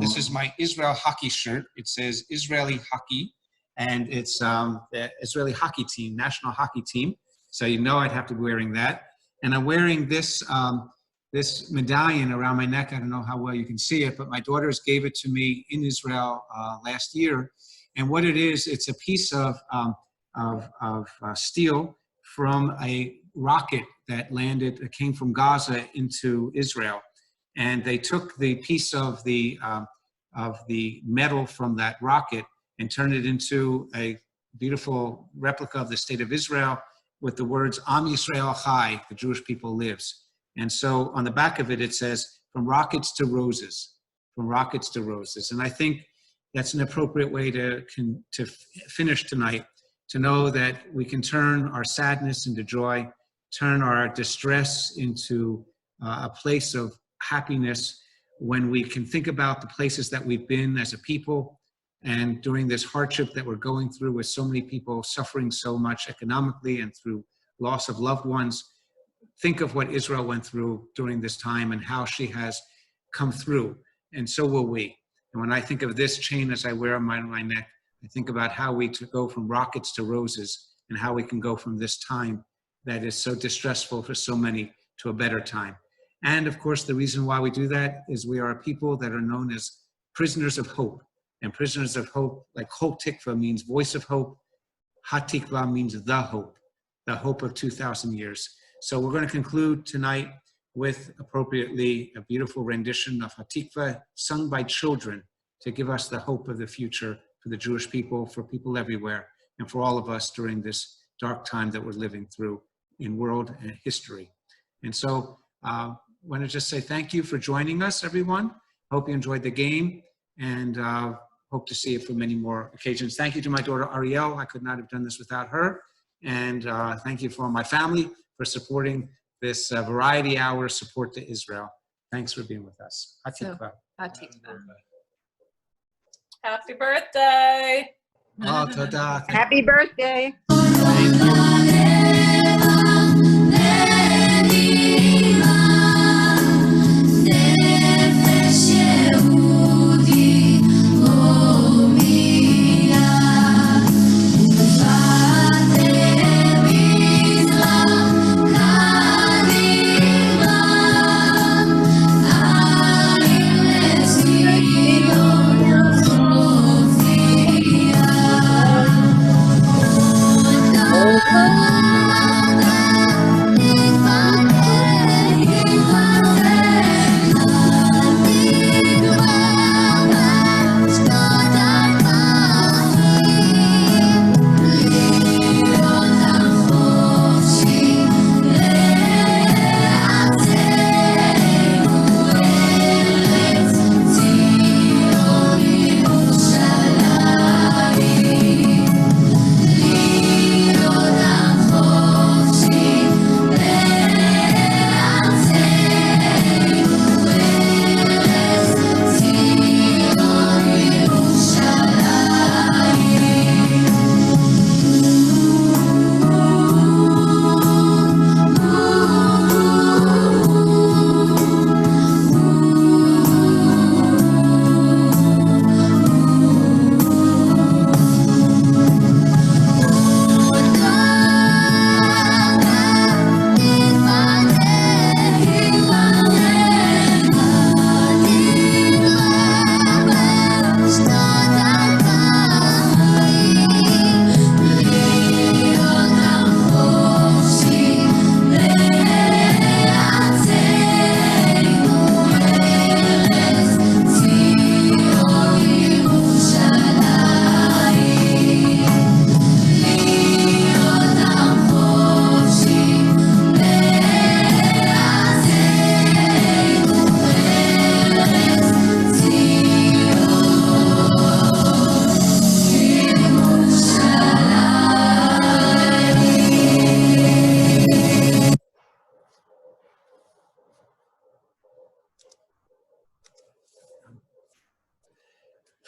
This is my Israel hockey shirt. It says Israeli hockey, and it's the Israeli hockey team, national hockey team. So you know I'd have to be wearing that. And I'm wearing this this medallion around my neck. I don't know how well you can see it, but my daughters gave it to me in Israel last year. And what it is, it's a piece of steel from a rocket that landed, it came from Gaza into Israel. And they took the piece of the metal from that rocket and turned it into a beautiful replica of the state of Israel with the words, Am Yisrael Chai, the Jewish people lives. And so on the back of it, it says, from rockets to roses, from rockets to roses. And I think that's an appropriate way to finish tonight, to know that we can turn our sadness into joy, turn our distress into a place of happiness when we can think about the places that we've been as a people, and during this hardship that we're going through with so many people suffering so much economically and through loss of loved ones. Think of what Israel went through during this time and how she has come through, and so will we. And when I think of this chain as I wear on my neck, I think about how we go from rockets to roses, and how we can go from this time that is so distressful for so many to a better time. And of course, the reason why we do that is we are a people that are known as prisoners of hope. And prisoners of hope, like Kol Tikvah means voice of hope, Hatikvah means the hope of 2,000 years. So we're going to conclude tonight with, appropriately, a beautiful rendition of Hatikvah sung by children to give us the hope of the future for the Jewish people, for people everywhere, and for all of us during this dark time that we're living through in world history. And so I want to just say thank you for joining us, everyone. Hope you enjoyed the game, and hope to see you for many more occasions. Thank you to my daughter Ariel. I could not have done this without her. And thank you for my family for supporting this Variety Hour support to Israel. Thanks for being with us. Hatikvah. Hatikvah. Happy birthday. Oh, toda. Happy birthday. Oh,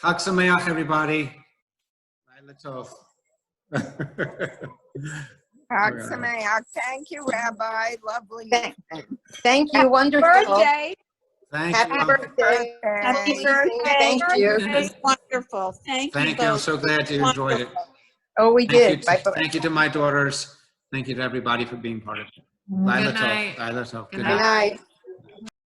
Chag Sameach, everybody. Laila Tov. Chag Sameach. Thank you, Rabbi. Lovely. Thank you. Happy Wonderful. birthday. Thank Happy you. birthday. Happy birthday. Thank you. It was wonderful. Thank you Thank you. I'm both. so glad you enjoyed it. Oh, we did. Thank you to my daughters. Thank you to everybody for being part of it. Laila Tov. Laila Tov. Good Good night.